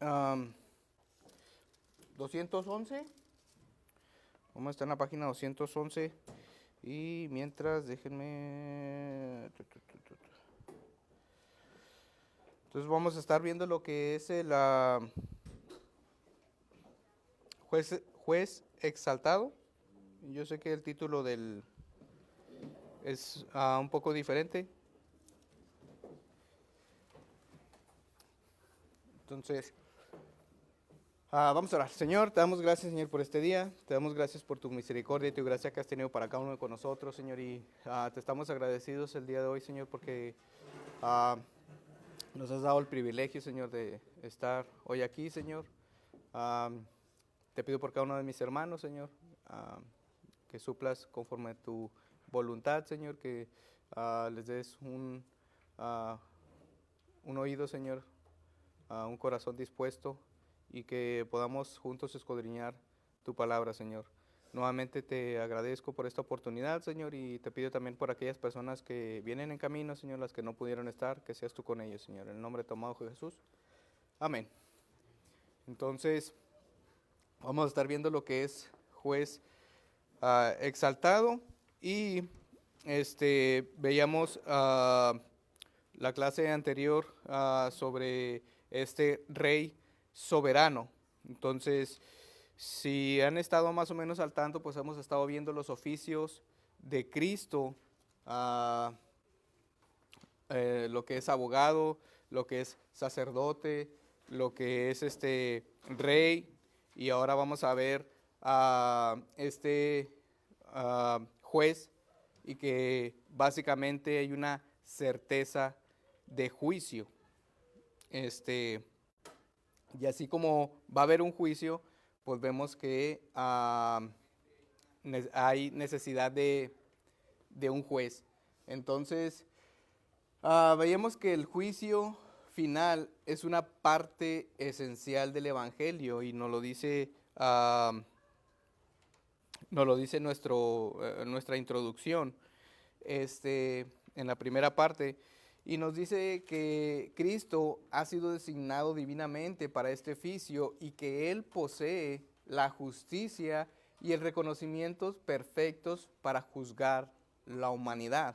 am, 211. Vamos a estar en la página 211. Y mientras, déjenme. Entonces vamos a estar viendo lo que es el juez exaltado. Yo sé que el título del es un poco diferente. Entonces, vamos a orar. Señor, te damos gracias, Señor, por este día. Te damos gracias por tu misericordia y tu gracia que has tenido para cada uno de nosotros, Señor. Y te estamos agradecidos el día de hoy, Señor, porque nos has dado el privilegio, Señor, de estar hoy aquí, Señor. Te pido por cada uno de mis hermanos, Señor, que suplas conforme a tu voluntad, Señor, que les des un oído, Señor, un corazón dispuesto y que podamos juntos escudriñar tu palabra, Señor. Nuevamente te agradezco por esta oportunidad, Señor, y te pido también por aquellas personas que vienen en camino, Señor, las que no pudieron estar, que seas tú con ellos, Señor. En el nombre de tu amado Jesús. Amén. Entonces, vamos a estar viendo lo que es juez exaltado y veíamos la clase anterior sobre este rey soberano. Entonces, si han estado más o menos al tanto, pues hemos estado viendo los oficios de Cristo, lo que es abogado, lo que es sacerdote, lo que es rey, y ahora vamos a ver a juez, y que básicamente hay una certeza de juicio. Y así como va a haber un juicio, pues vemos que hay necesidad de un juez. Entonces, veíamos que el juicio final es una parte esencial del Evangelio y nos lo dice, nuestra introducción en la primera parte. Y nos dice que Cristo ha sido designado divinamente para este oficio y que Él posee la justicia y el reconocimiento perfectos para juzgar la humanidad.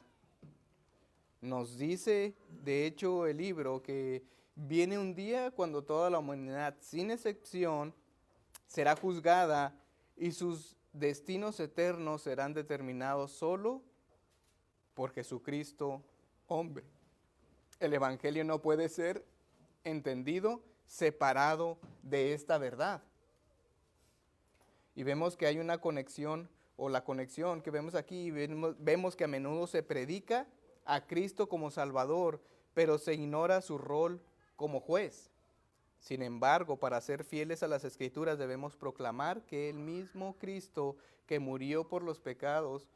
Nos dice, de hecho, el libro que viene un día cuando toda la humanidad, sin excepción, será juzgada y sus destinos eternos serán determinados solo por Jesucristo, hombre. El Evangelio no puede ser entendido separado de esta verdad. Y vemos que hay una conexión, o la conexión que vemos aquí, vemos que a menudo se predica a Cristo como Salvador, pero se ignora su rol como juez. Sin embargo, para ser fieles a las Escrituras debemos proclamar que el mismo Cristo que murió por los pecados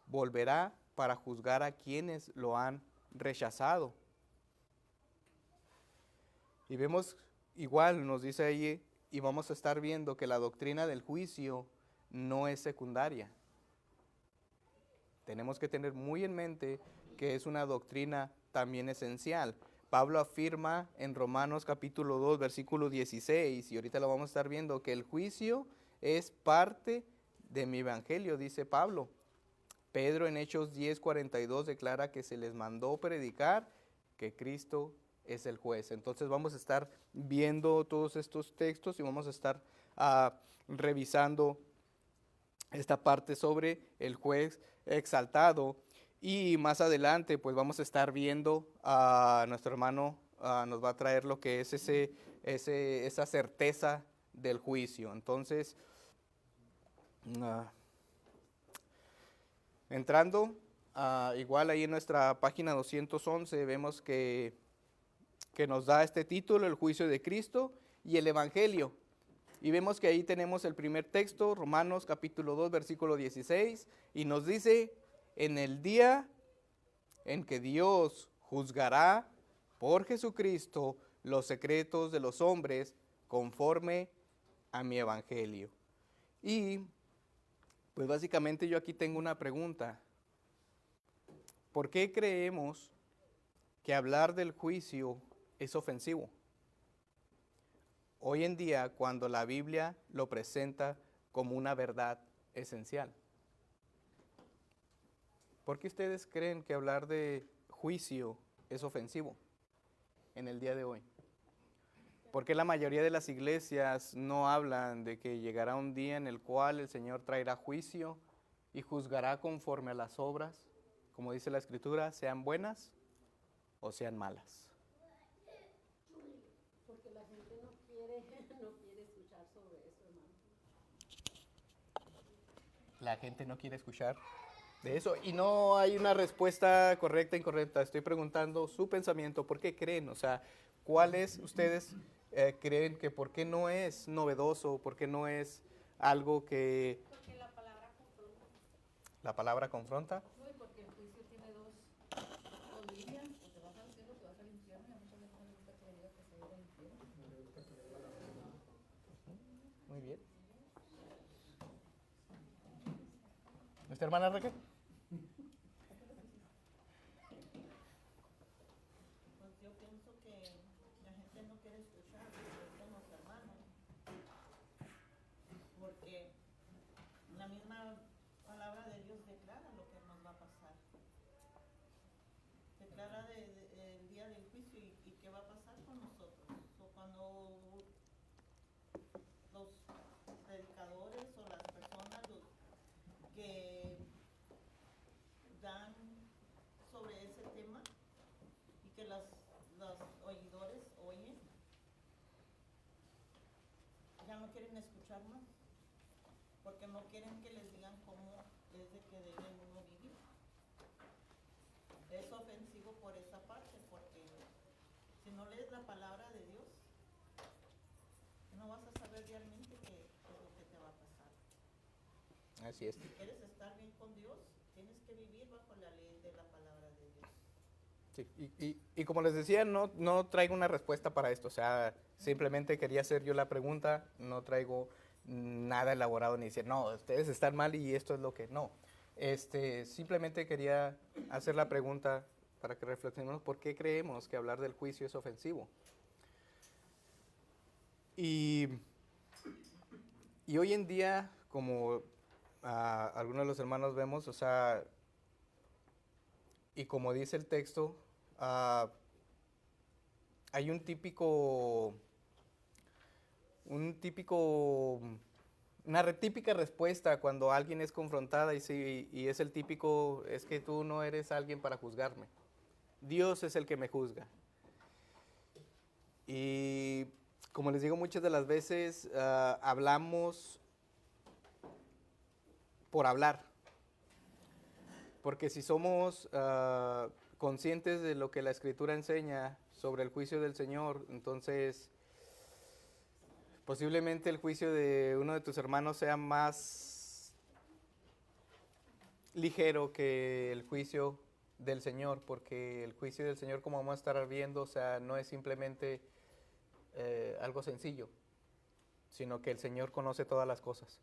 volverá para juzgar a quienes lo han rechazado. Y vemos igual, nos dice ahí, y vamos a estar viendo que la doctrina del juicio no es secundaria. Tenemos que tener muy en mente que es una doctrina también esencial. Pablo afirma en Romanos capítulo 2, versículo 16, y ahorita lo vamos a estar viendo, que el juicio es parte de mi evangelio, dice Pablo. Pedro en Hechos 10, 42 declara que se les mandó predicar que Cristo es el juez. Entonces vamos a estar viendo todos estos textos y vamos a estar revisando esta parte sobre el juez exaltado. Y más adelante pues vamos a estar viendo a nuestro hermano, nos va a traer lo que es esa certeza del juicio. Entonces, entrando, igual ahí en nuestra página 211 vemos que nos da este título, el juicio de Cristo y el Evangelio. Y vemos que ahí tenemos el primer texto, Romanos capítulo 2, versículo 16, y nos dice, en el día en que Dios juzgará por Jesucristo los secretos de los hombres conforme a mi Evangelio. Y pues básicamente yo aquí tengo una pregunta. ¿Por qué creemos que hablar del juicio es ofensivo? hoy en día cuando la Biblia lo presenta como una verdad esencial? ¿Por qué ustedes creen que hablar de juicio es ofensivo en el día de hoy? ¿Por qué la mayoría de las iglesias no hablan de que llegará un día en el cual el Señor traerá juicio y juzgará conforme a las obras, como dice la Escritura, sean buenas o sean malas? Porque la gente no quiere, no quiere escuchar sobre eso, hermano. La gente no quiere escuchar de eso y no hay una respuesta correcta e incorrecta. Estoy preguntando su pensamiento, ¿por qué creen? O sea, ¿cuáles ustedes creen que por qué no es novedoso, por qué no es algo que Porque la palabra confronta. la palabra confronta? No, y porque el juicio tiene dos líneas, o te vas al cielo o te vas al infierno, y a mucha gente no le gusta que le diga que se va a ir al infierno. Muy bien. ¿Nuestra hermana Raquel? Pues yo pienso que la gente no quiere escuchar lo que dicen los hermanos, porque la misma palabra de Dios declara lo que nos va a pasar. Declara el día del juicio y qué va a pasar con nosotros. O cuando los predicadores o las personas que dan sobre ese tema y que los oidores oyen, ya no quieren escuchar más, porque no quieren que les digan cómo es de que debe uno vivir. Es ofensivo por esa parte, porque si no lees la palabra de Dios, no vas a saber realmente qué es lo que te va a pasar. Así es. Si quieres estar bien con Dios, tienes que vivir bajo la ley de la palabra de Dios. Sí, y como les decía, no traigo una respuesta para esto, o sea, simplemente quería hacer yo la pregunta, no traigo nada elaborado ni decir, no, ustedes están mal y esto es lo que no. Simplemente quería hacer la pregunta para que reflexionemos por qué creemos que hablar del juicio es ofensivo. Y hoy en día, como algunos de los hermanos vemos, o sea, y como dice el texto, hay una típica respuesta cuando alguien es confrontada y es el típico, es que tú no eres alguien para juzgarme. Dios es el que me juzga. Y como les digo, muchas de las veces hablamos por hablar. Porque si somos conscientes de lo que la Escritura enseña sobre el juicio del Señor, entonces posiblemente el juicio de uno de tus hermanos sea más ligero que el juicio del Señor, porque el juicio del Señor, como vamos a estar viendo, o sea, no es simplemente algo sencillo, sino que el Señor conoce todas las cosas.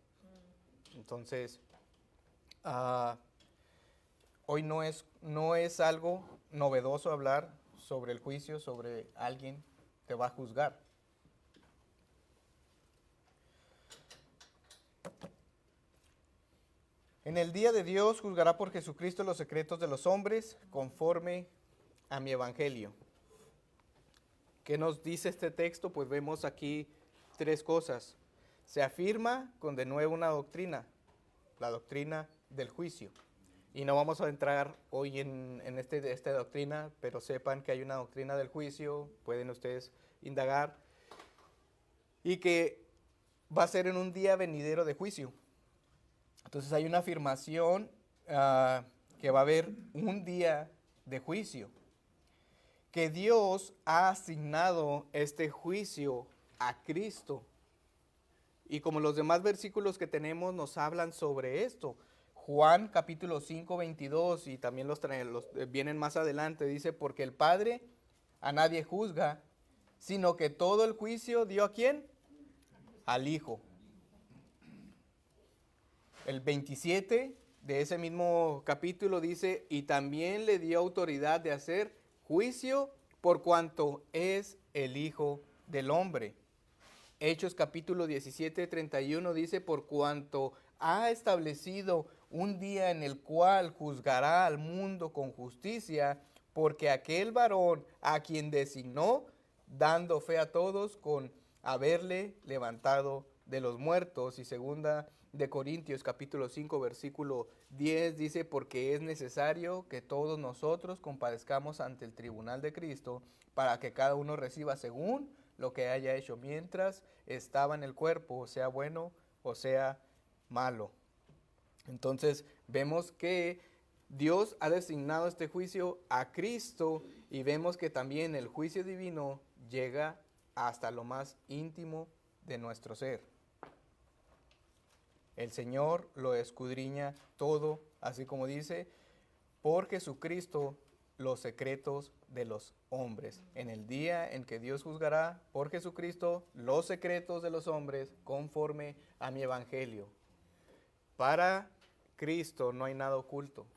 Entonces, hoy no es algo novedoso hablar sobre el juicio, sobre alguien que va a juzgar. En el día de Dios juzgará por Jesucristo los secretos de los hombres conforme a mi evangelio. ¿Qué nos dice este texto? Pues vemos aquí tres cosas. Se afirma con de nuevo una doctrina, la doctrina del juicio. Y no vamos a entrar hoy en esta doctrina, pero sepan que hay una doctrina del juicio, pueden ustedes indagar, y que va a ser en un día venidero de juicio. Entonces hay una afirmación que va a haber un día de juicio, que Dios ha asignado este juicio a Cristo. Y como los demás versículos que tenemos nos hablan sobre esto, Juan capítulo 5, 22, y también los vienen más adelante, dice, porque el Padre a nadie juzga, sino que todo el juicio dio ¿a quién? Al Hijo. El 27 de ese mismo capítulo dice, y también le dio autoridad de hacer juicio por cuanto es el Hijo del Hombre. Hechos capítulo 17, 31 dice, por cuanto ha establecido un día en el cual juzgará al mundo con justicia, porque aquel varón a quien designó, dando fe a todos con haberle levantado de los muertos. Y segunda de Corintios capítulo 5 versículo 10 dice, porque es necesario que todos nosotros compadezcamos ante el tribunal de Cristo, para que cada uno reciba según lo que haya hecho mientras estaba en el cuerpo, sea bueno o sea malo. Entonces vemos que Dios ha designado este juicio a Cristo y vemos que también el juicio divino llega hasta lo más íntimo de nuestro ser. El Señor lo escudriña todo, así como dice, por Jesucristo los secretos de los hombres. En el día en que Dios juzgará por Jesucristo los secretos de los hombres conforme a mi evangelio. Para Cristo no hay nada oculto.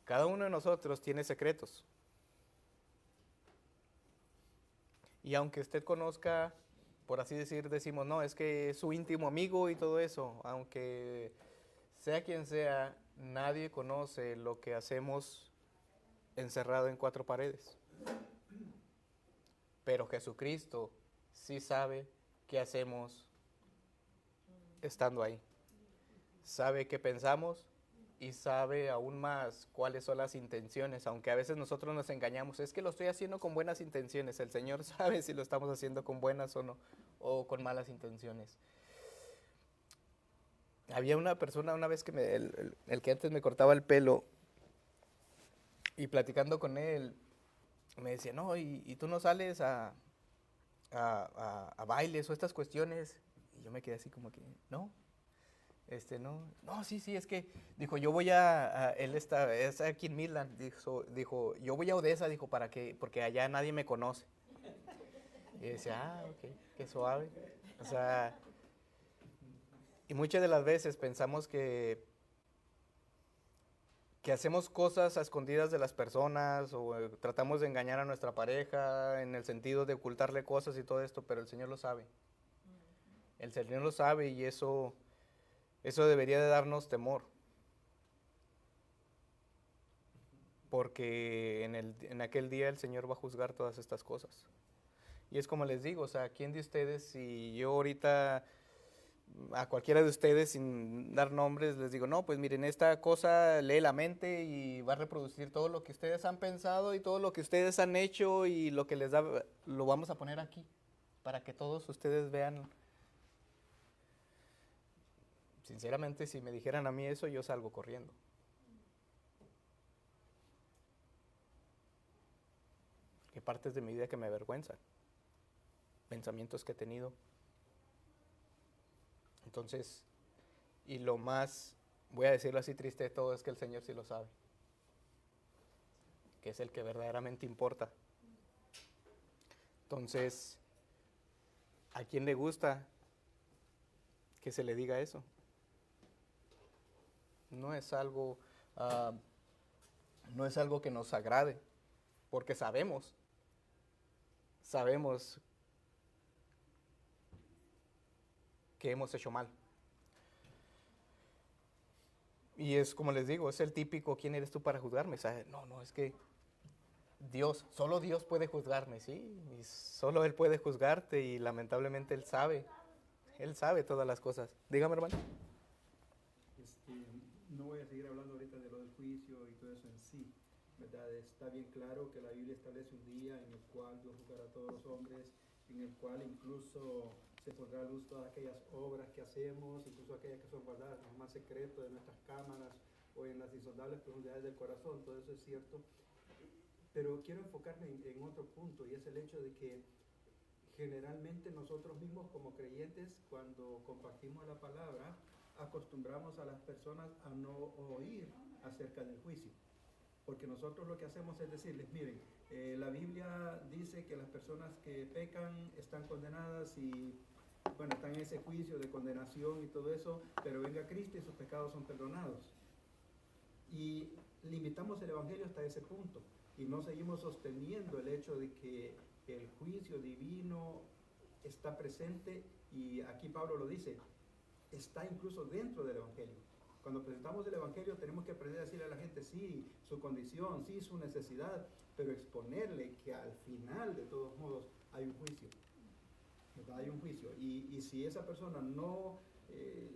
Cada uno de nosotros tiene secretos. Y aunque usted conozca, por así decir, decimos, no, es que es su íntimo amigo y todo eso, aunque sea quien sea, nadie conoce lo que hacemos encerrado en cuatro paredes. Pero Jesucristo sí sabe qué hacemos estando ahí. Sabe qué pensamos y sabe aún más cuáles son las intenciones, aunque a veces nosotros nos engañamos. Es que lo estoy haciendo con buenas intenciones. El Señor sabe si lo estamos haciendo con buenas o no, o con malas intenciones. Había una persona una vez que el que antes me cortaba el pelo, y platicando con él, me decía, no, y tú no sales a bailes o estas cuestiones. Y yo me quedé así como que, no, sí, es que, dijo, yo voy él es aquí en Midland, dijo, yo voy a Odessa, dijo, porque allá nadie me conoce. Y decía, ok, qué suave. O sea, y muchas de las veces pensamos que hacemos cosas a escondidas de las personas o tratamos de engañar a nuestra pareja en el sentido de ocultarle cosas y todo esto, pero el Señor lo sabe. El Señor lo sabe y eso debería de darnos temor. Porque en aquel día el Señor va a juzgar todas estas cosas. Y es como les digo, o sea, ¿quién de ustedes, si yo ahorita a cualquiera de ustedes, sin dar nombres, les digo, no, pues miren, esta cosa lee la mente y va a reproducir todo lo que ustedes han pensado y todo lo que ustedes han hecho y lo que les da, lo vamos a poner aquí, para que todos ustedes vean. Sinceramente, si me dijeran a mí eso, yo salgo corriendo. Hay partes de mi vida que me avergüenzan, pensamientos que he tenido. Entonces, y lo más, voy a decirlo así triste de todo, es que el Señor sí lo sabe, que es el que verdaderamente importa. Entonces, ¿a quién le gusta que se le diga eso? No es algo que nos agrade, porque sabemos que hemos hecho mal. Y es como les digo, es el típico, ¿quién eres tú para juzgarme? O sea, no, es que solo Dios puede juzgarme, ¿sí? Y solo Él puede juzgarte y lamentablemente Él sabe todas las cosas. Dígame, hermano. No voy a seguir hablando ahorita de lo del juicio y todo eso en sí, ¿verdad? Está bien claro que la Biblia establece un día en el cual Dios juzgará a todos los hombres, en el cual incluso se pondrá a luz todas aquellas obras que hacemos, incluso aquellas que son guardadas en lo más secreto de nuestras cámaras o en las insondables profundidades del corazón. Todo eso es cierto, pero quiero enfocarme en otro punto, y es el hecho de que generalmente nosotros mismos como creyentes, cuando compartimos la palabra, acostumbramos a las personas a no oír acerca del juicio, porque nosotros lo que hacemos es decirles, miren, la Biblia dice que las personas que pecan están condenadas y bueno, están en ese juicio de condenación y todo eso, pero venga Cristo y sus pecados son perdonados. Y limitamos el Evangelio hasta ese punto y no seguimos sosteniendo el hecho de que el juicio juicio divino está presente, y aquí Pablo lo dice, está incluso dentro del Evangelio. Cuando presentamos el Evangelio tenemos que aprender a decirle a la gente, sí, su condición, sí, su necesidad, pero exponerle que al final, de todos modos, hay un juicio. ¿Verdad? Hay un juicio. Y si esa persona no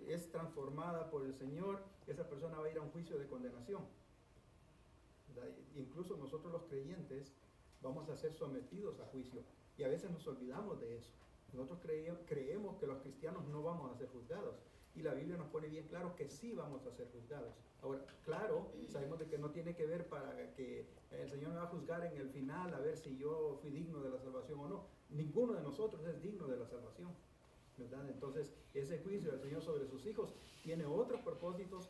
es transformada por el Señor, esa persona va a ir a un juicio de condenación. ¿Verdad? Incluso nosotros los creyentes vamos a ser sometidos a juicio. Y a veces nos olvidamos de eso. Nosotros creemos que los cristianos no vamos a ser juzgados. Y la Biblia nos pone bien claro que sí vamos a ser juzgados. Ahora, claro, sabemos de que no tiene que ver para que el Señor me va a juzgar en el final a ver si yo fui digno de la salvación o no. Ninguno de nosotros es digno de la salvación, ¿verdad? Entonces, ese juicio del Señor sobre sus hijos tiene otros propósitos,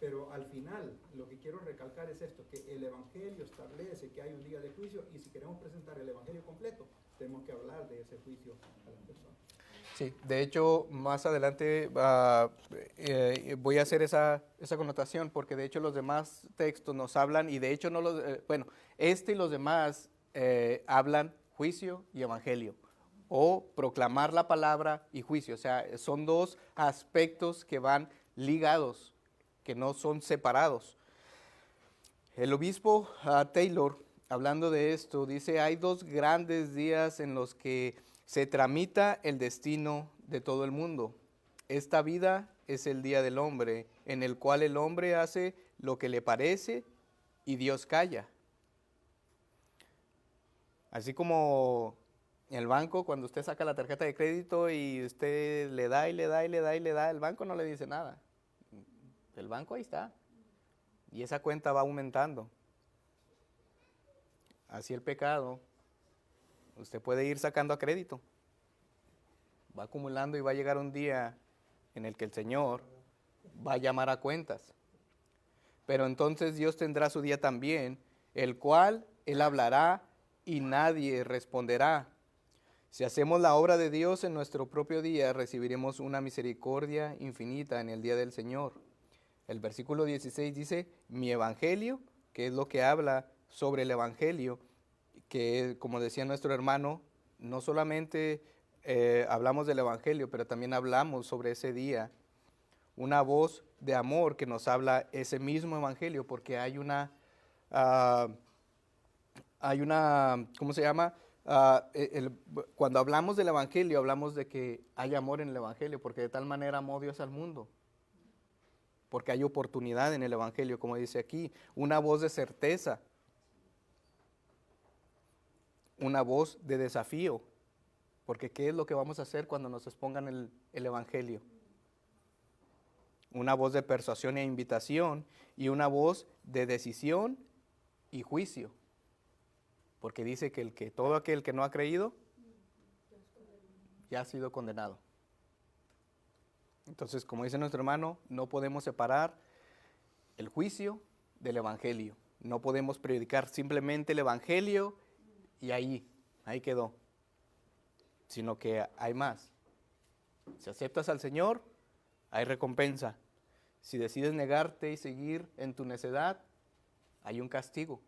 pero al final lo que quiero recalcar es esto, que el Evangelio establece que hay un día de juicio, y si queremos presentar el Evangelio completo, tenemos que hablar de ese juicio a las personas. Sí, de hecho, más adelante voy a hacer esa connotación, porque de hecho los demás textos nos hablan, y de hecho no los, y los demás hablan juicio y evangelio, o proclamar la palabra y juicio. O sea, son dos aspectos que van ligados, que no son separados. El obispo Taylor, hablando de esto, dice, hay dos grandes días en los que se tramita el destino de todo el mundo. Esta vida es el día del hombre, en el cual el hombre hace lo que le parece y Dios calla. Así como en el banco, cuando usted saca la tarjeta de crédito y usted le da y le da y le da y le da, el banco no le dice nada. El banco ahí está. Y esa cuenta va aumentando. Así el pecado. Usted puede ir sacando a crédito. Va acumulando y va a llegar un día en el que el Señor va a llamar a cuentas. Pero entonces Dios tendrá su día también, el cual Él hablará y nadie responderá. Si hacemos la obra de Dios en nuestro propio día, recibiremos una misericordia infinita en el día del Señor. El versículo 16 dice, mi evangelio, que es lo que habla sobre el evangelio, que como decía nuestro hermano, no solamente hablamos del evangelio, pero también hablamos sobre ese día. Una voz de amor que nos habla ese mismo evangelio, porque hay una, ¿cómo se llama? Cuando hablamos del evangelio, hablamos de que hay amor en el evangelio, porque de tal manera amó Dios al mundo. Porque hay oportunidad en el evangelio, como dice aquí, una voz de certeza, una voz de desafío, porque ¿qué es lo que vamos a hacer cuando nos expongan el evangelio? Una voz de persuasión e invitación, y una voz de decisión y juicio, porque dice que todo aquel que no ha creído ya ha sido condenado. Entonces, como dice nuestro hermano, no podemos separar el juicio del evangelio. No podemos predicar simplemente el evangelio y ahí quedó. Sino que hay más. Si aceptas al Señor, hay recompensa. Si decides negarte y seguir en tu necedad, hay un castigo.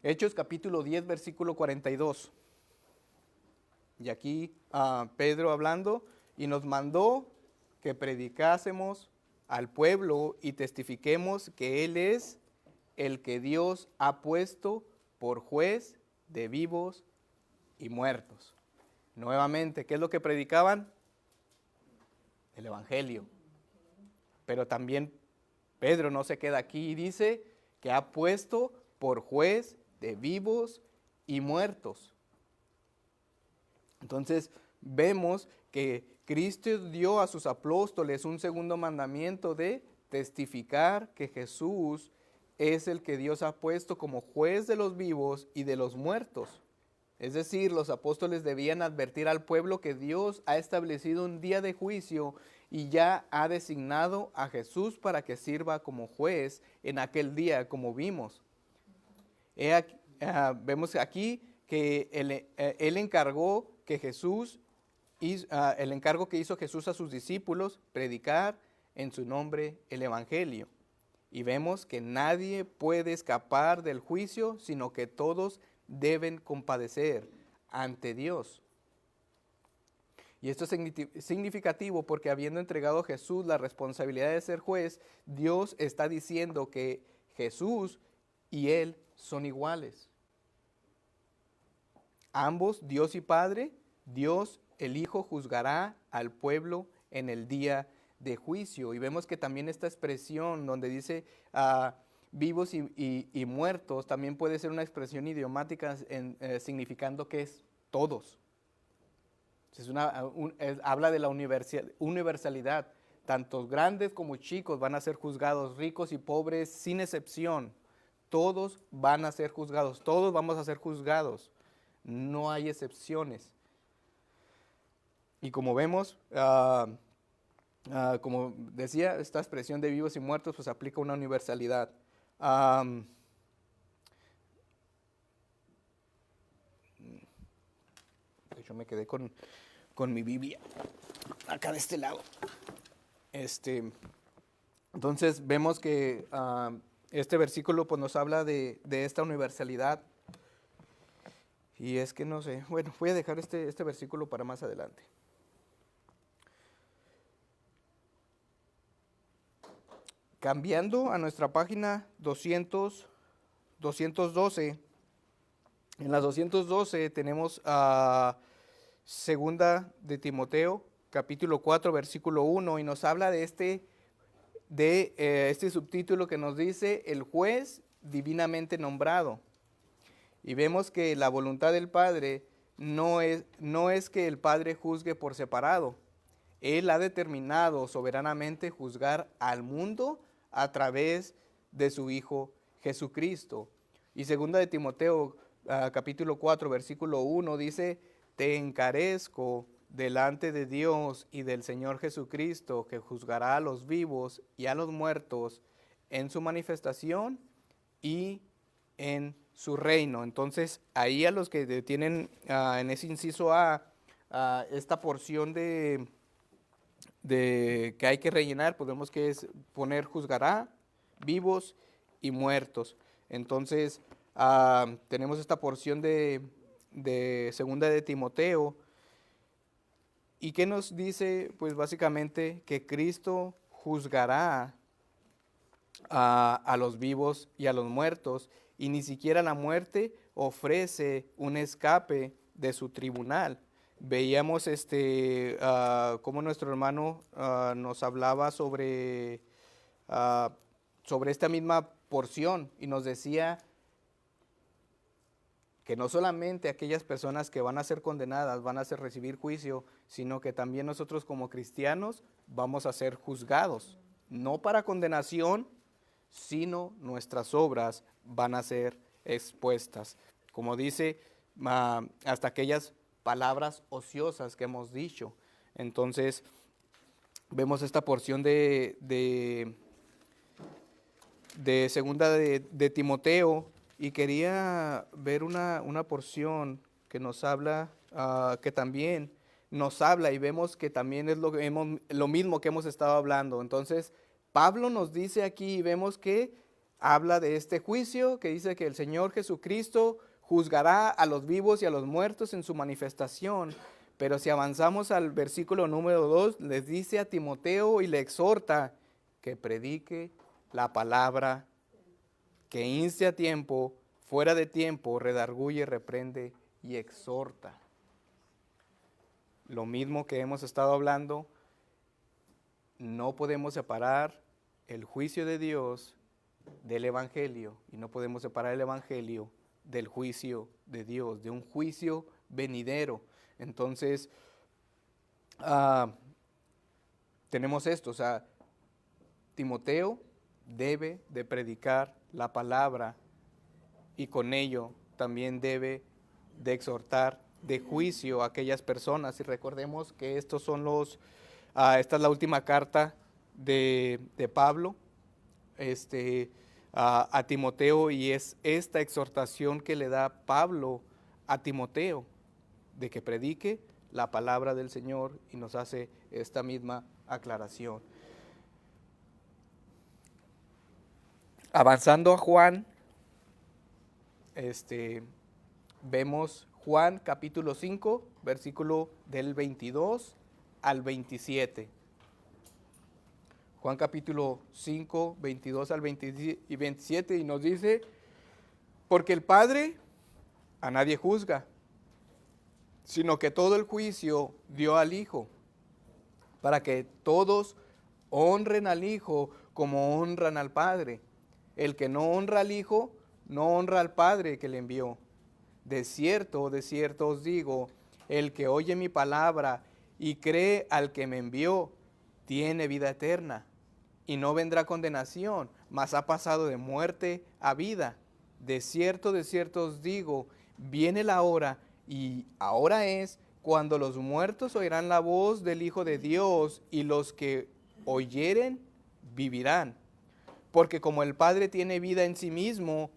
Hechos capítulo 10, versículo 42. Y aquí Pedro hablando, y nos mandó que predicásemos al pueblo y testifiquemos que Él es el que Dios ha puesto por juez de vivos y muertos. Nuevamente, ¿qué es lo que predicaban? El evangelio. Pero también Pedro no se queda aquí y dice que ha puesto por juez de vivos y muertos. Entonces vemos que Cristo dio a sus apóstoles un segundo mandamiento de testificar que Jesús es el que Dios ha puesto como juez de los vivos y de los muertos. Es decir, los apóstoles debían advertir al pueblo que Dios ha establecido un día de juicio y ya ha designado a Jesús para que sirva como juez en aquel día, como vimos. Vemos aquí que él encargó que Jesús, el encargo que hizo Jesús a sus discípulos, predicar en su nombre el evangelio. Y vemos que nadie puede escapar del juicio, sino que todos deben compadecer ante Dios. Y esto es significativo porque habiendo entregado a Jesús la responsabilidad de ser juez, Dios está diciendo que Jesús y Él son iguales. Ambos, Dios y Padre, Dios el Hijo juzgará al pueblo en el día de juicio. Y vemos que también esta expresión donde dice vivos y muertos, también puede ser una expresión idiomática significando que es todos. Habla de la universalidad. Tanto grandes como chicos van a ser juzgados, ricos y pobres, sin excepción. Todos van a ser juzgados, todos vamos a ser juzgados. No hay excepciones. Y como vemos, como decía, esta expresión de vivos y muertos pues aplica una universalidad. Yo me quedé con mi Biblia acá de este lado. Entonces vemos que este versículo pues, nos habla de esta universalidad. Y es que no sé, bueno, voy a dejar este versículo para más adelante. Cambiando a nuestra página 212, en la 212 tenemos segunda de Timoteo, capítulo 4, versículo 1, y nos habla de este subtítulo que nos dice, el juez divinamente nombrado. Y vemos que la voluntad del Padre no es que el Padre juzgue por separado. Él ha determinado soberanamente juzgar al mundo a través de su Hijo Jesucristo. Y segunda de Timoteo, capítulo 4, versículo 1, dice, te encarezco delante de Dios y del Señor Jesucristo, que juzgará a los vivos y a los muertos en su manifestación y en su reino. Entonces, ahí a los que tienen en ese inciso esta porción de que hay que rellenar, podemos que es poner juzgará, vivos y muertos. Entonces, tenemos esta porción de segunda de Timoteo. ¿Y qué nos dice? Pues básicamente que Cristo juzgará a los vivos y a los muertos, y ni siquiera la muerte ofrece un escape de su tribunal. Veíamos cómo nuestro hermano nos hablaba sobre esta misma porción y nos decía que no solamente aquellas personas que van a ser condenadas van a recibir juicio, sino que también nosotros como cristianos vamos a ser juzgados, no para condenación, sino nuestras obras van a ser expuestas. Como dice, hasta aquellas palabras ociosas que hemos dicho. Entonces, vemos esta porción de segunda de Timoteo, y quería ver una porción que nos habla, que también nos habla, y vemos que también es lo mismo que hemos estado hablando. Entonces, Pablo nos dice aquí, y vemos que habla de este juicio, que dice que el Señor Jesucristo juzgará a los vivos y a los muertos en su manifestación. Pero si avanzamos al versículo número 2, les dice a Timoteo y le exhorta que predique la palabra, que inste a tiempo, fuera de tiempo, redarguye, reprende y exhorta. Lo mismo que hemos estado hablando, no podemos separar el juicio de Dios del Evangelio, y no podemos separar el Evangelio del juicio de Dios, de un juicio venidero. Entonces, tenemos esto, o sea, Timoteo debe de predicar la palabra, y con ello también debe de exhortar de juicio a aquellas personas. Y recordemos que estos son esta es la última carta de Pablo a Timoteo, y es esta exhortación que le da Pablo a Timoteo, de que predique la palabra del Señor, y nos hace esta misma aclaración. Avanzando a Juan, vemos Juan capítulo 5, versículo del 22 al 27. Juan capítulo 5, 22 al 27, y nos dice, porque el Padre a nadie juzga, sino que todo el juicio dio al Hijo, para que todos honren al Hijo como honran al Padre. El que no honra al Hijo, no honra al Padre que le envió. De cierto os digo, el que oye mi palabra y cree al que me envió, tiene vida eterna, y no vendrá condenación, mas ha pasado de muerte a vida. De cierto os digo, viene la hora, y ahora es, cuando los muertos oirán la voz del Hijo de Dios, y los que oyeren, vivirán. Porque como el Padre tiene vida en sí mismo,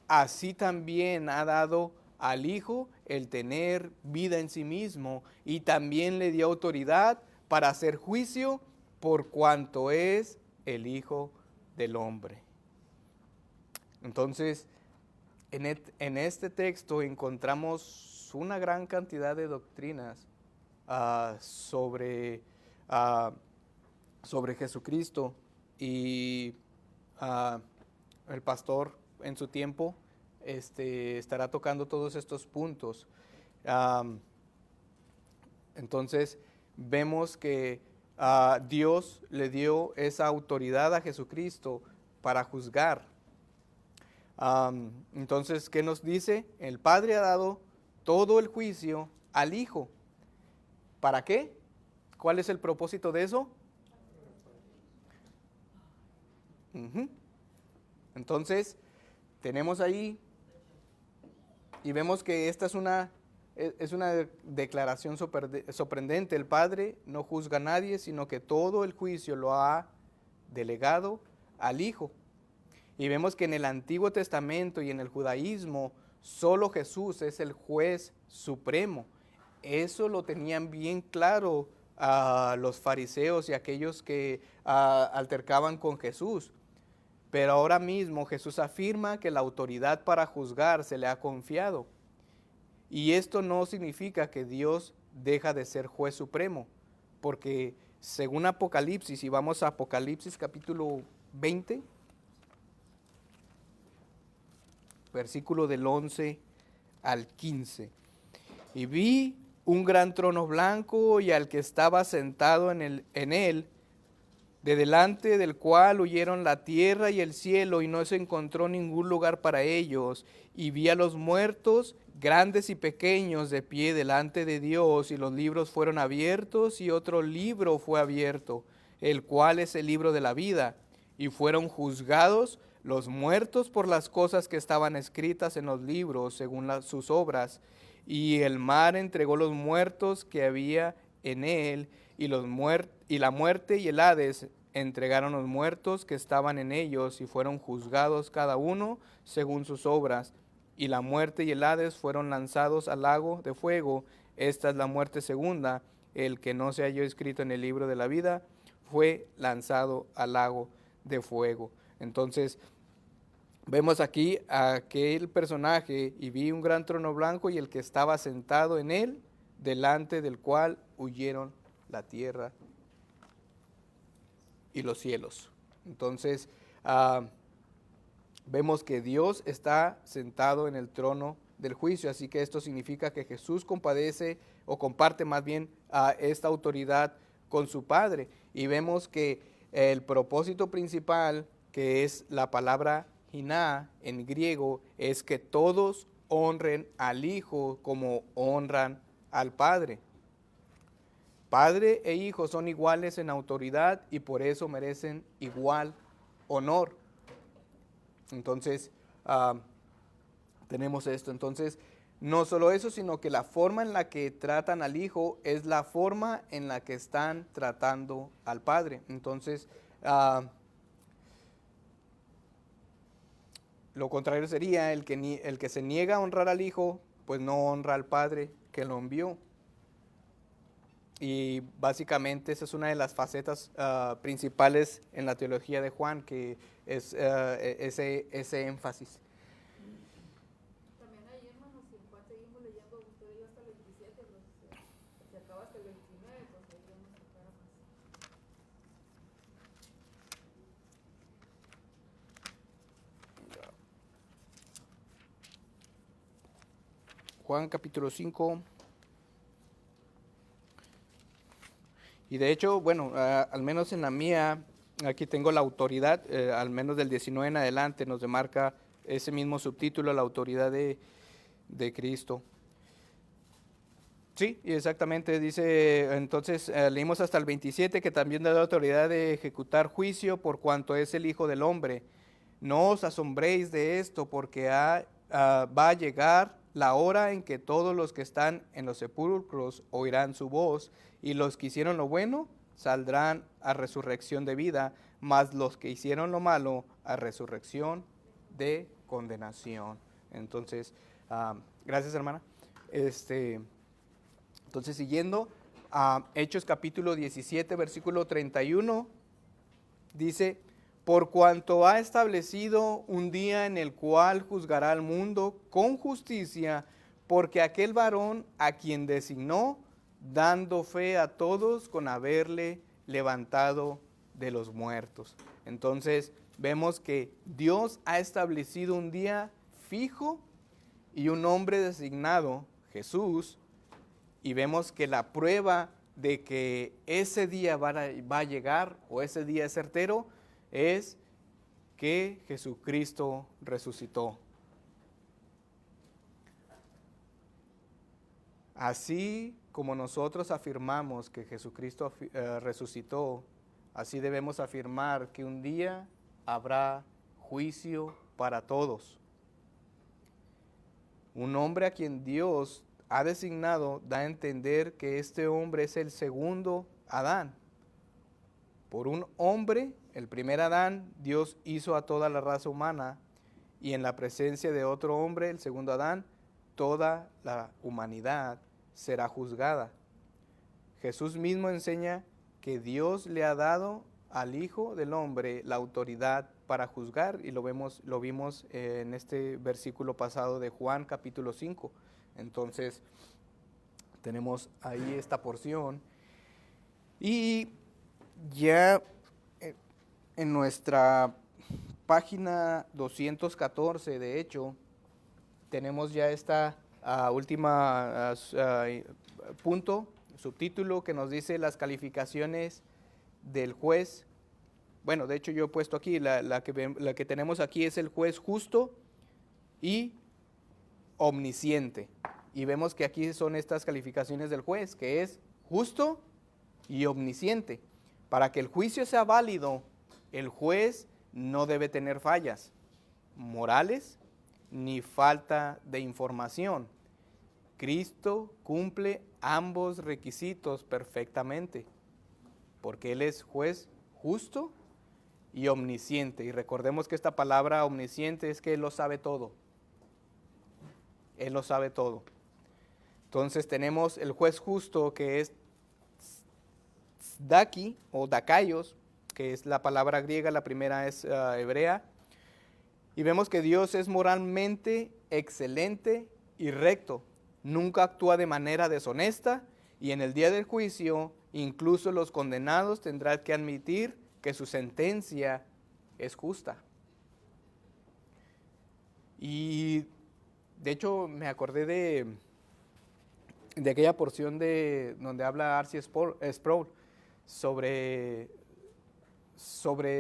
así también ha dado al Hijo el tener vida en sí mismo, y también le dio autoridad para hacer juicio por cuanto es el Hijo del Hombre. Entonces, en este texto encontramos una gran cantidad de doctrinas sobre Jesucristo, y el pastor en su tiempo estará tocando todos estos puntos. Entonces vemos que Dios le dio esa autoridad a Jesucristo para juzgar. Entonces, ¿qué nos dice? El Padre ha dado todo el juicio al Hijo. ¿Para qué? ¿Cuál es el propósito de eso? Entonces, tenemos ahí y vemos que esta es una declaración sorprendente. El Padre no juzga a nadie, sino que todo el juicio lo ha delegado al Hijo. Y vemos que en el Antiguo Testamento y en el judaísmo, solo Jesús es el juez supremo. Eso lo tenían bien claro los fariseos y aquellos que altercaban con Jesús. Pero ahora mismo Jesús afirma que la autoridad para juzgar se le ha confiado. Y esto no significa que Dios deja de ser juez supremo, porque según Apocalipsis, y vamos a Apocalipsis capítulo 20, versículo del 11 al 15. Y vi un gran trono blanco y al que estaba sentado en él, de delante del cual huyeron la tierra y el cielo, y no se encontró ningún lugar para ellos. Y vi a los muertos, grandes y pequeños, de pie delante de Dios, y los libros fueron abiertos, y otro libro fue abierto, el cual es el libro de la vida. Y fueron juzgados los muertos por las cosas que estaban escritas en los libros, según sus obras. Y el mar entregó los muertos que había en él, y la muerte y el Hades entregaron los muertos que estaban en ellos, y fueron juzgados cada uno según sus obras. Y la muerte y el Hades fueron lanzados al lago de fuego. Esta es la muerte segunda. El que no se halló escrito en el libro de la vida fue lanzado al lago de fuego. Entonces, vemos aquí a aquel personaje, y vi un gran trono blanco y el que estaba sentado en él, delante del cual huyeron la tierra y los cielos. Entonces, vemos que Dios está sentado en el trono del juicio, así que esto significa que Jesús compadece, o comparte más bien, esta autoridad con su Padre. Y vemos que el propósito principal, que es la palabra Hiná en griego, es que todos honren al Hijo como honran al Padre. Padre e Hijo son iguales en autoridad y por eso merecen igual honor. Entonces, tenemos esto. Entonces, no solo eso, sino que la forma en la que tratan al Hijo es la forma en la que están tratando al Padre. Entonces, lo contrario sería el que se niega a honrar al Hijo, pues no honra al Padre que lo envió. Y básicamente esa es una de las facetas principales en la teología de Juan, que es ese énfasis. También ahí, hermanos, si en Juan seguimos leyendo, usted leyó hasta el 27, pero si acaba hasta el 29, pues ahí vamos a sacar más. Juan capítulo 5. Y de hecho, bueno, al menos en la mía, aquí tengo la autoridad, al menos del 19 en adelante, nos demarca ese mismo subtítulo, la autoridad de Cristo. Sí, y exactamente, dice, entonces leímos hasta el 27, que también da la autoridad de ejecutar juicio por cuanto es el Hijo del Hombre. No os asombréis de esto, porque va a llegar la hora en que todos los que están en los sepulcros oirán su voz, y los que hicieron lo bueno saldrán a resurrección de vida, mas los que hicieron lo malo a resurrección de condenación. Entonces, gracias, hermana. Entonces, siguiendo, Hechos capítulo 17, versículo 31, dice: por cuanto ha establecido un día en el cual juzgará al mundo con justicia, porque aquel varón a quien designó, dando fe a todos con haberle levantado de los muertos. Entonces vemos que Dios ha establecido un día fijo y un hombre designado, Jesús, y vemos que la prueba de que ese día va a llegar, o ese día es certero, es que Jesucristo resucitó. Así como nosotros afirmamos que Jesucristo resucitó, así debemos afirmar que un día habrá juicio para todos. Un hombre a quien Dios ha designado da a entender que este hombre es el segundo Adán. Por un hombre, el primer Adán, Dios hizo a toda la raza humana, y en la presencia de otro hombre, el segundo Adán, toda la humanidad será juzgada. Jesús mismo enseña que Dios le ha dado al Hijo del Hombre la autoridad para juzgar, y lo vimos en este versículo pasado de Juan capítulo 5. Entonces, tenemos ahí esta porción. Y ya en nuestra página 214, de hecho, tenemos ya esta última punto, subtítulo, que nos dice las calificaciones del juez. Bueno, de hecho yo he puesto aquí, la que tenemos aquí es el juez justo y omnisciente. Y vemos que aquí son estas calificaciones del juez, que es justo y omnisciente. Para que el juicio sea válido, el juez no debe tener fallas morales ni falta de información. Cristo cumple ambos requisitos perfectamente, porque Él es juez justo y omnisciente. Y recordemos que esta palabra omnisciente es que Él lo sabe todo. Él lo sabe todo. Entonces tenemos el juez justo, que es Daki o Dakaios, que es la palabra griega, la primera es hebrea. Y vemos que Dios es moralmente excelente y recto. Nunca actúa de manera deshonesta, y en el día del juicio, incluso los condenados tendrán que admitir que su sentencia es justa. Y de hecho me acordé de aquella porción donde habla R.C. Sproul sobre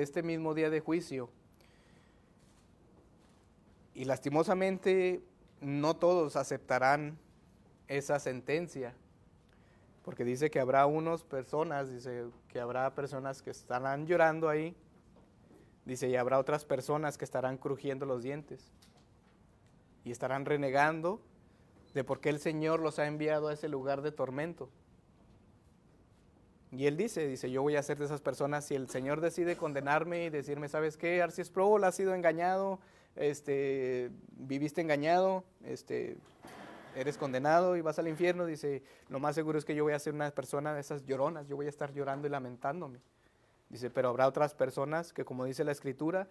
este mismo día de juicio. Y lastimosamente no todos aceptarán esa sentencia, porque dice que habrá dice que habrá personas que estarán llorando ahí, dice, y habrá otras personas que estarán crujiendo los dientes y estarán renegando de por qué el Señor los ha enviado a ese lugar de tormento. Y él dice, yo voy a ser de esas personas. Si el Señor decide condenarme y decirme, ¿sabes qué? R.C. Sproul, has sido engañado, viviste engañado, eres condenado y vas al infierno, dice, lo más seguro es que yo voy a ser una persona de esas lloronas, yo voy a estar llorando y lamentándome. Dice, pero habrá otras personas que, como dice la Escritura,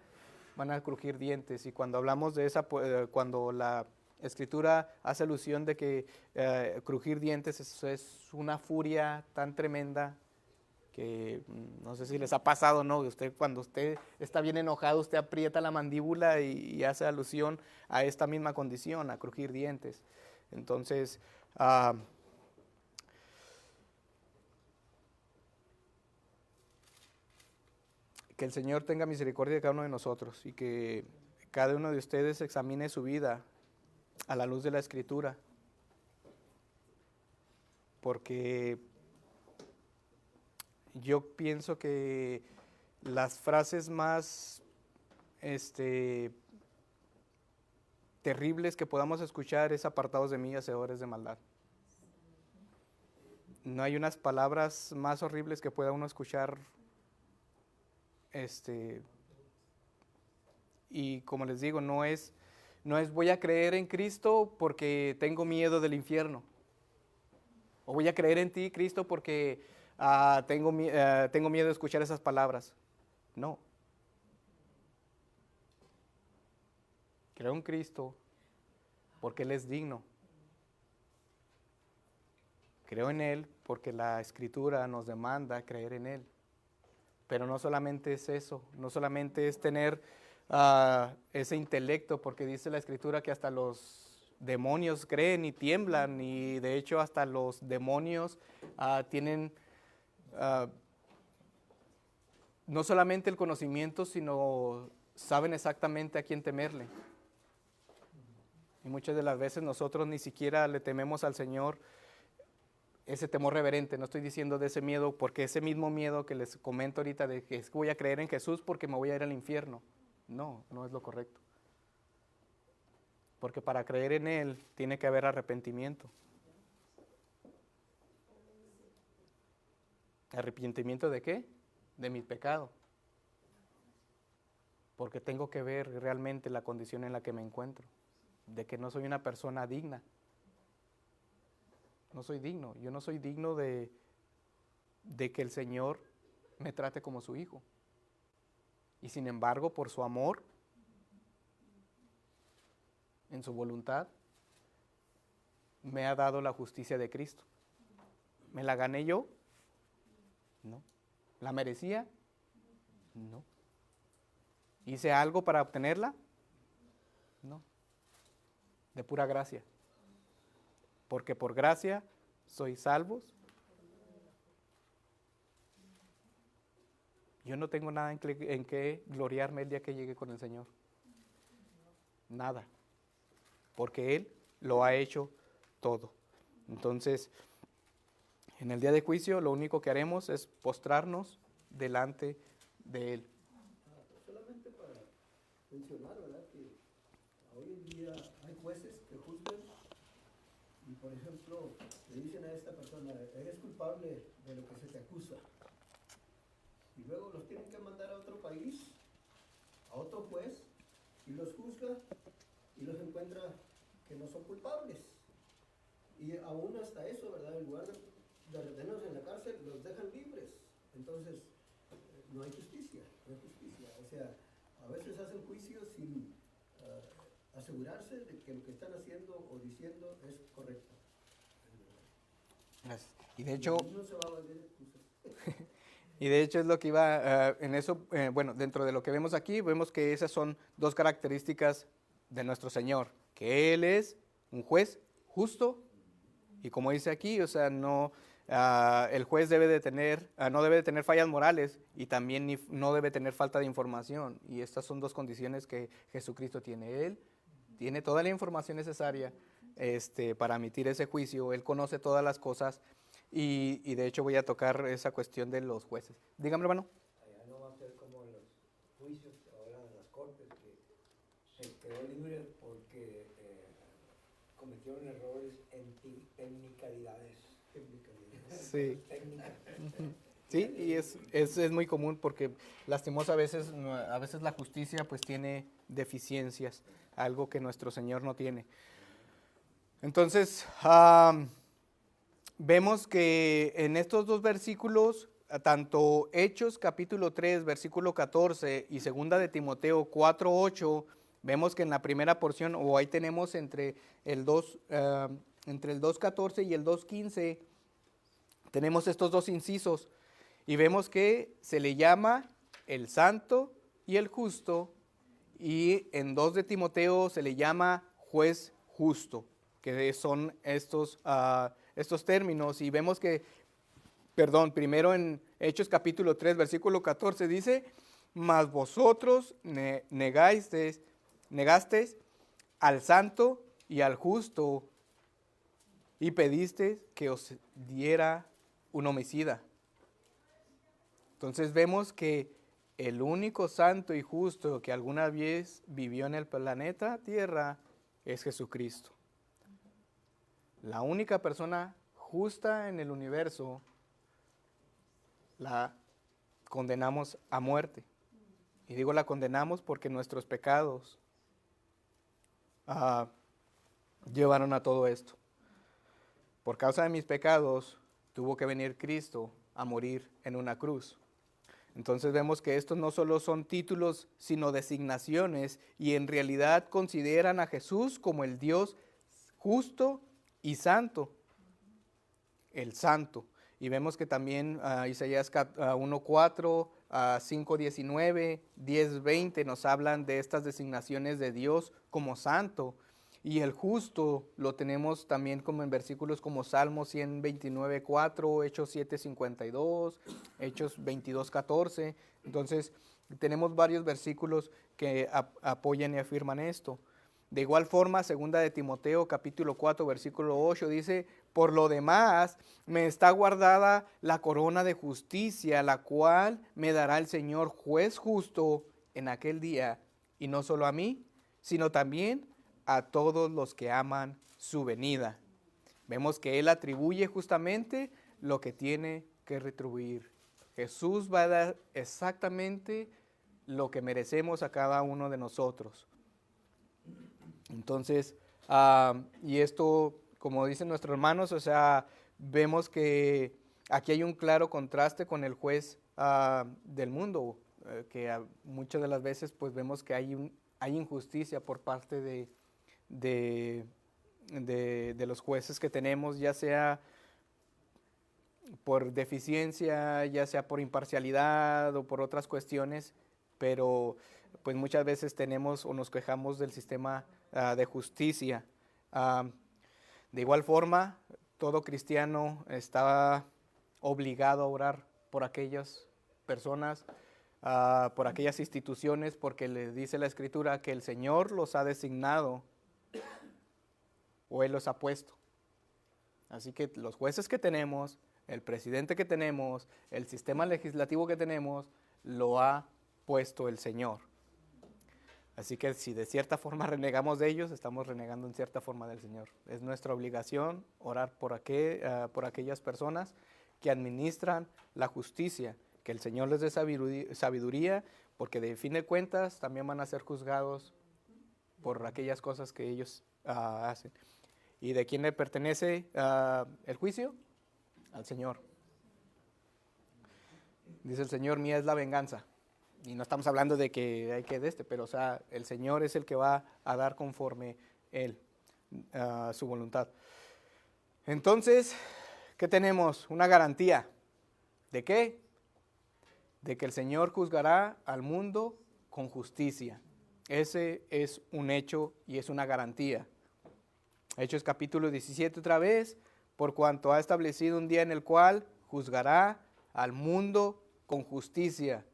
van a crujir dientes. Y cuando hablamos de esa, cuando la Escritura hace alusión de que crujir dientes es una furia tan tremenda que no sé si les ha pasado, ¿no? Usted, cuando usted está bien enojado, usted aprieta la mandíbula y hace alusión a esta misma condición, a crujir dientes. Entonces, que el Señor tenga misericordia de cada uno de nosotros y que cada uno de ustedes examine su vida a la luz de la Escritura, porque yo pienso que las frases más terribles que podamos escuchar es apartados de mí, hacedores de maldad. No hay unas palabras más horribles que pueda uno escuchar. Y como les digo, no es voy a creer en Cristo porque tengo miedo del infierno. O voy a creer en ti, Cristo, porque tengo miedo de escuchar esas palabras. No. Creo en Cristo porque Él es digno. Creo en Él porque la Escritura nos demanda creer en Él. Pero no solamente es eso, no solamente es tener ese intelecto, porque dice la Escritura que hasta los demonios creen y tiemblan, y de hecho hasta los demonios tienen no solamente el conocimiento, sino saben exactamente a quién temerle. Y muchas de las veces nosotros ni siquiera le tememos al Señor ese temor reverente. No estoy diciendo de ese miedo, porque ese mismo miedo que les comento ahorita de que voy a creer en Jesús porque me voy a ir al infierno. No, no es lo correcto. Porque para creer en Él tiene que haber arrepentimiento. ¿Arrepentimiento de qué? De mi pecado. Porque tengo que ver realmente la condición en la que me encuentro. De que no soy una persona digna. No soy digno. Yo no soy digno de que el Señor me trate como su hijo. Y sin embargo, por su amor, en su voluntad, me ha dado la justicia de Cristo. ¿Me la gané yo? No. ¿La merecía? No. ¿Hice algo para obtenerla? No. De pura gracia. Porque por gracia sois salvos. Yo no tengo nada en que gloriarme el día que llegue con el Señor. Nada. Porque Él lo ha hecho todo. Entonces, en el día de juicio, lo único que haremos es postrarnos delante de Él. Solamente para mencionar, ¿verdad? Que hoy en día hay jueces que juzgan y, por ejemplo, le dicen a esta persona, eres culpable de lo que se te acusa. Y luego los tienen que mandar a otro país, a otro juez, y los juzga y los encuentra que no son culpables. Y aún hasta eso, ¿verdad? En lugar de retenerlos en la cárcel, los dejan libres. Entonces, no hay justicia, no hay justicia. O sea, a veces hacen juicios sin asegurarse de que lo que están haciendo o diciendo es correcto. Gracias. Y de hecho, No se va a valer excusas. y de hecho es lo que iba en eso, bueno, dentro de lo que vemos aquí, vemos que esas son dos características de nuestro Señor, que Él es un juez justo, y como dice aquí, o sea, no, el juez debe de tener, no debe de tener fallas morales, y también no debe tener falta de información, y estas son dos condiciones que Jesucristo tiene. Él tiene toda la información necesaria para emitir ese juicio, Él conoce todas las cosas, y de hecho voy a tocar esa cuestión de los jueces. Dígame, hermano. Allá no va a ser como en los juicios ahora en las cortes, que se quedó libre porque cometieron errores en technicalidades. Sí. Sí, y es muy común porque lastimosa a veces la justicia pues tiene deficiencias, algo que nuestro Señor no tiene. Entonces, vemos que en estos dos versículos, tanto Hechos capítulo 3, versículo 14 y segunda de Timoteo 4, 8, vemos que en la primera porción, o ahí tenemos entre el 2.14 y el 2.15, tenemos estos dos incisos y vemos que se le llama el santo y el justo, y en 2 de Timoteo se le llama juez justo, que son estos términos. Y vemos que, primero en Hechos capítulo 3, versículo 14 dice, mas vosotros negasteis al santo y al justo y pedisteis que os diera un homicida. Entonces vemos que el único santo y justo que alguna vez vivió en el planeta Tierra es Jesucristo. La única persona justa en el universo la condenamos a muerte. Y digo la condenamos porque nuestros pecados llevaron a todo esto. Por causa de mis pecados tuvo que venir Cristo a morir en una cruz. Entonces vemos que estos no solo son títulos, sino designaciones, y en realidad consideran a Jesús como el Dios justo y santo, el santo. Y vemos que también Isaías 1:4, 5:19, 10:20 nos hablan de estas designaciones de Dios como santo. Y el justo lo tenemos también como en versículos como Salmos 129:4, Hechos 7:52, Hechos 22:14. Entonces tenemos varios versículos que apoyan y afirman esto. De igual forma, segunda de Timoteo capítulo 4 versículo 8 dice, por lo demás me está guardada la corona de justicia, la cual me dará el Señor juez justo en aquel día, y no solo a mí, sino también a todos los que aman su venida. Vemos que Él atribuye justamente lo que tiene que retribuir. Jesús va a dar exactamente lo que merecemos a cada uno de nosotros. Entonces, y esto, como dicen nuestros hermanos, o sea, vemos que aquí hay un claro contraste con el juez del mundo, que muchas de las veces pues vemos que hay injusticia por parte de los jueces que tenemos, ya sea por deficiencia, ya sea por imparcialidad o por otras cuestiones, pero pues muchas veces tenemos o nos quejamos del sistema de justicia. De igual forma, todo cristiano está obligado a orar por aquellas personas, por aquellas instituciones, porque le dice la Escritura que el Señor los ha designado o Él los ha puesto. Así que los jueces que tenemos, el presidente que tenemos, el sistema legislativo que tenemos, lo ha puesto el Señor. Así que si de cierta forma renegamos de ellos, estamos renegando en cierta forma del Señor. Es nuestra obligación orar por aquellas personas que administran la justicia, que el Señor les dé sabiduría, porque de fin de cuentas también van a ser juzgados por aquellas cosas que ellos hacen. ¿Y de quién le pertenece el juicio? Al Señor. Dice el Señor, mía es la venganza. Y no estamos hablando de que hay que pero o sea, el Señor es el que va a dar conforme Él, su voluntad. Entonces, ¿qué tenemos? Una garantía. ¿De qué? De que el Señor juzgará al mundo con justicia. Ese es un hecho y es una garantía. Hechos capítulo 17 otra vez, por cuanto ha establecido un día en el cual juzgará al mundo con justicia,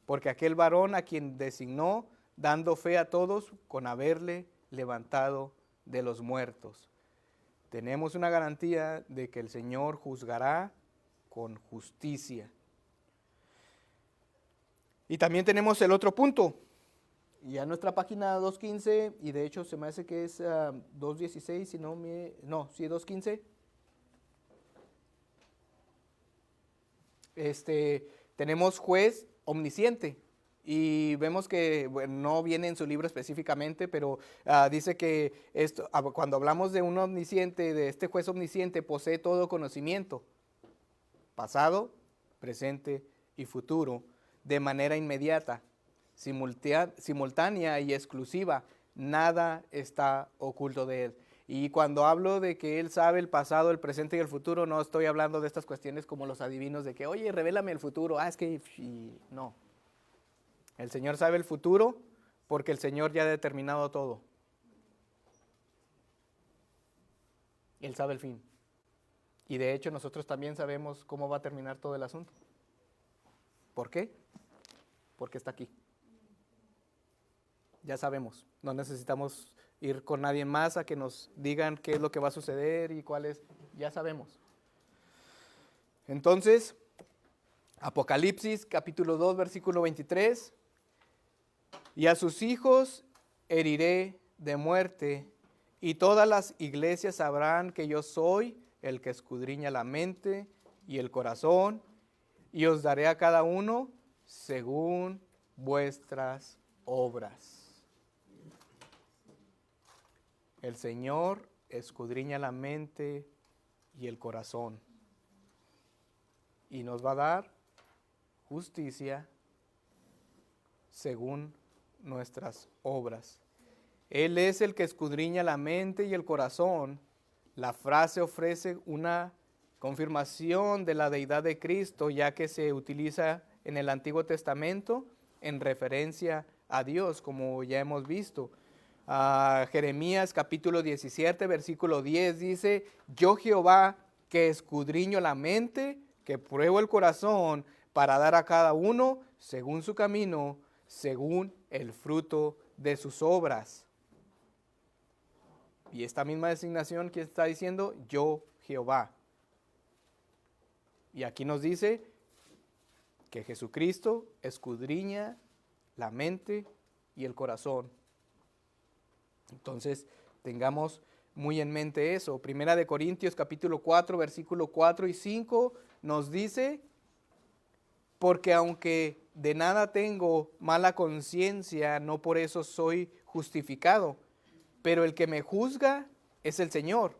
porque aquel varón a quien designó, dando fe a todos con haberle levantado de los muertos. Tenemos una garantía de que el Señor juzgará con justicia. Y también tenemos el otro punto. Ya en nuestra página 2.15, y de hecho se me hace que es 2.16, si no, 2.15. Tenemos juez omnisciente, Y vemos que bueno, no viene en su libro específicamente, pero dice que esto, cuando hablamos de un omnisciente, de este juez omnisciente, posee todo conocimiento, pasado, presente y futuro, de manera inmediata, simultánea y exclusiva. Nada está oculto de él. Y cuando hablo de que él sabe el pasado, el presente y el futuro, no estoy hablando de estas cuestiones como los adivinos de que, oye, revélame el futuro. Es que no. El Señor sabe el futuro porque el Señor ya ha determinado todo. Él sabe el fin. Y de hecho nosotros también sabemos cómo va a terminar todo el asunto. ¿Por qué? Porque está aquí. Ya sabemos. No necesitamos ir con nadie más a que nos digan qué es lo que va a suceder y cuál es. Ya sabemos. Entonces, Apocalipsis capítulo 2, versículo 23. Y a sus hijos heriré de muerte, y todas las iglesias sabrán que yo soy el que escudriña la mente y el corazón, y os daré a cada uno según vuestras obras. El Señor escudriña la mente y el corazón, y nos va a dar justicia según nuestras obras. Él es el que escudriña la mente y el corazón. La frase ofrece una confirmación de la deidad de Cristo, ya que se utiliza en el Antiguo Testamento en referencia a Dios, como ya hemos visto. Jeremías capítulo 17, versículo 10 dice, yo Jehová que escudriño la mente, que pruebo el corazón, para dar a cada uno según su camino, según el fruto de sus obras. Y esta misma designación que está diciendo, yo Jehová. Y aquí nos dice que Jesucristo escudriña la mente y el corazón. Entonces, tengamos muy en mente eso. Primera de Corintios capítulo 4, versículo 4 y 5 nos dice, porque aunque de nada tengo mala conciencia, no por eso soy justificado, pero el que me juzga es el Señor.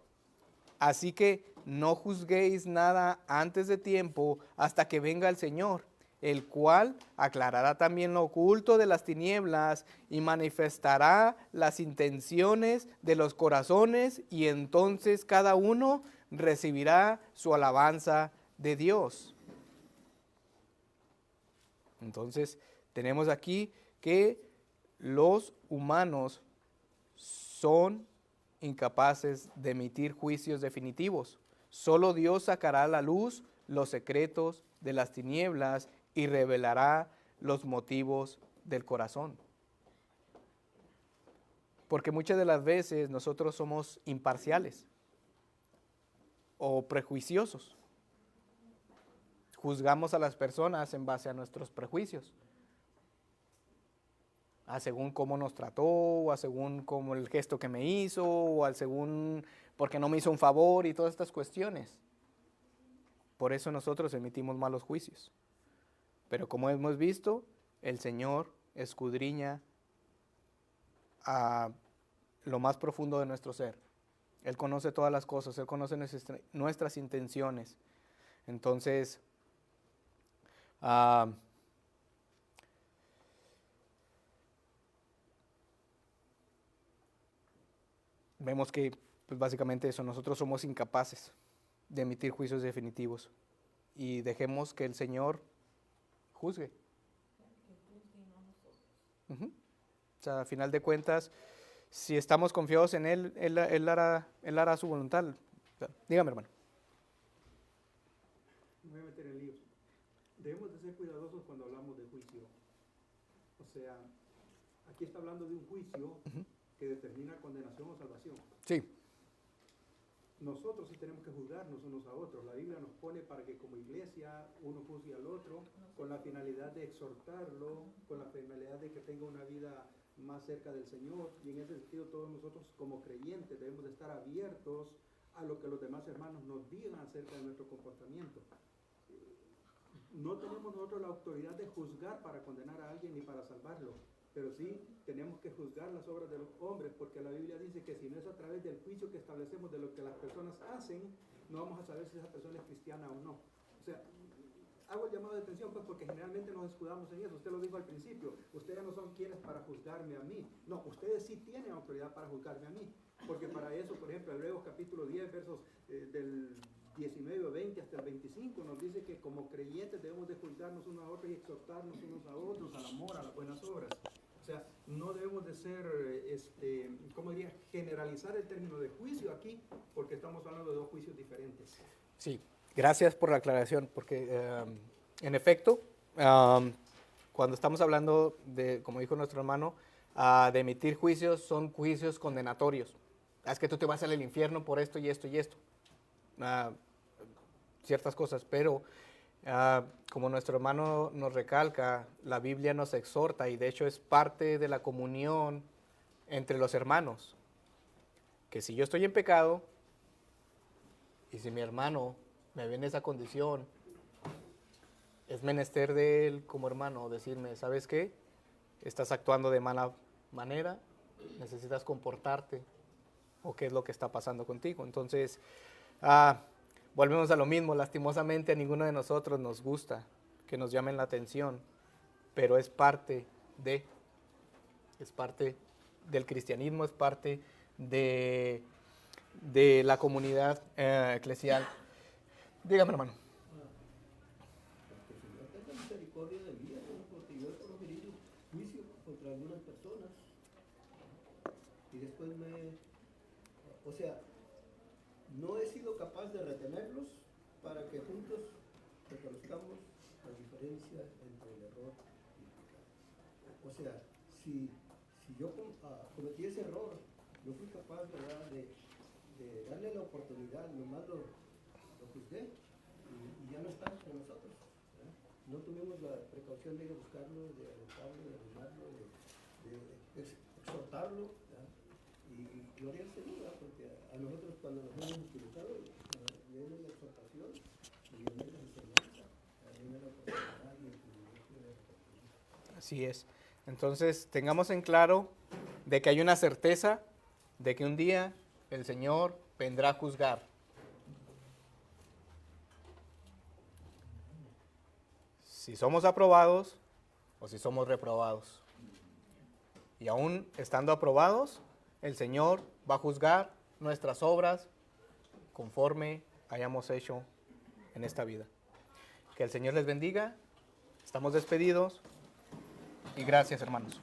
Así que no juzguéis nada antes de tiempo hasta que venga el Señor, el cual aclarará también lo oculto de las tinieblas y manifestará las intenciones de los corazones, y entonces cada uno recibirá su alabanza de Dios. Entonces, tenemos aquí que los humanos son incapaces de emitir juicios definitivos. Solo Dios sacará a la luz los secretos de las tinieblas y revelará los motivos del corazón. Porque muchas de las veces nosotros somos imparciales o prejuiciosos. Juzgamos a las personas en base a nuestros prejuicios, a según cómo nos trató, o a según cómo el gesto que me hizo, o a según porque no me hizo un favor y todas estas cuestiones. Por eso nosotros emitimos malos juicios. Pero como hemos visto, el Señor escudriña a lo más profundo de nuestro ser. Él conoce todas las cosas, Él conoce nuestras intenciones. Entonces, vemos que pues básicamente eso, nosotros somos incapaces de emitir juicios definitivos, y dejemos que el Señor juzgue. Uh-huh. O sea, a final de cuentas, si estamos confiados en Él, Él hará su voluntad. O sea, dígame, hermano. Me voy a meter en líos. Debemos de ser cuidadosos cuando hablamos de juicio. O sea, aquí está hablando de un juicio que determina condenación o salvación. Sí. Nosotros sí tenemos que juzgarnos unos a otros. La Biblia nos pone para que como iglesia uno juzgue al otro con la finalidad de exhortarlo, con la finalidad de que tenga una vida más cerca del Señor. Y en ese sentido todos nosotros como creyentes debemos de estar abiertos a lo que los demás hermanos nos digan acerca de nuestro comportamiento. no tenemos nosotros la autoridad de juzgar para condenar a alguien ni para salvarlo, pero sí tenemos que juzgar las obras de los hombres, porque la Biblia dice que si no es a través del juicio que establecemos de lo que las personas hacen, no vamos a saber si esa persona es cristiana o no. O sea, hago el llamado de atención pues porque generalmente nos escudamos en eso. Usted lo dijo al principio, ustedes no son quienes para juzgarme a mí. No, ustedes sí tienen autoridad para juzgarme a mí, porque para eso, por ejemplo, Hebreos capítulo 10, versos del 19 o 20 hasta el 25, nos dice que como creyentes debemos de juzgarnos unos a otros y exhortarnos unos a otros al amor, a las buenas obras. O sea, no debemos de ser, ¿cómo diría? Generalizar el término de juicio aquí, porque estamos hablando de dos juicios diferentes. Sí, gracias por la aclaración, porque en efecto, cuando estamos hablando de, como dijo nuestro hermano, de emitir juicios, son juicios condenatorios. Es que tú te vas al infierno por esto y esto y esto. Ciertas cosas, pero como nuestro hermano nos recalca, la Biblia nos exhorta y de hecho es parte de la comunión entre los hermanos, que si yo estoy en pecado y si mi hermano me ve en esa condición, es menester de él como hermano decirme, ¿sabes qué? Estás actuando de mala manera, necesitas comportarte, o qué es lo que está pasando contigo. Entonces, volvemos a lo mismo, lastimosamente a ninguno de nosotros nos gusta que nos llamen la atención, pero es parte del cristianismo, es parte de la comunidad eclesial. Dígame, hermano. Que el Señor tenga misericordia de mí, porque yo he proferido juicio contra algunas personas y después o sea, no he sido capaz de retenerlos para que juntos reconozcamos la diferencia entre el error y el pecado. O sea, si yo cometí ese error, no fui capaz, ¿verdad?, de darle la oportunidad, nomás lo juzgué y ya no está entre nosotros, ¿verdad? No tuvimos la precaución de ir a buscarlo, de alentarlo, de animarlo, de exhortarlo, ¿verdad? Y gloria al Señor, ¿verdad? Porque a nosotros cuando nos hemos utilizado, viene la exhortación y viene la enseñanza, viene la oportunidad y el privilegio de repetir. Así es. Entonces, tengamos en claro de que hay una certeza de que un día el Señor vendrá a juzgar. Si somos aprobados o si somos reprobados. Y aún estando aprobados, el Señor va a juzgar nuestras obras conforme hayamos hecho en esta vida. Que el Señor les bendiga. Estamos despedidos y gracias, hermanos.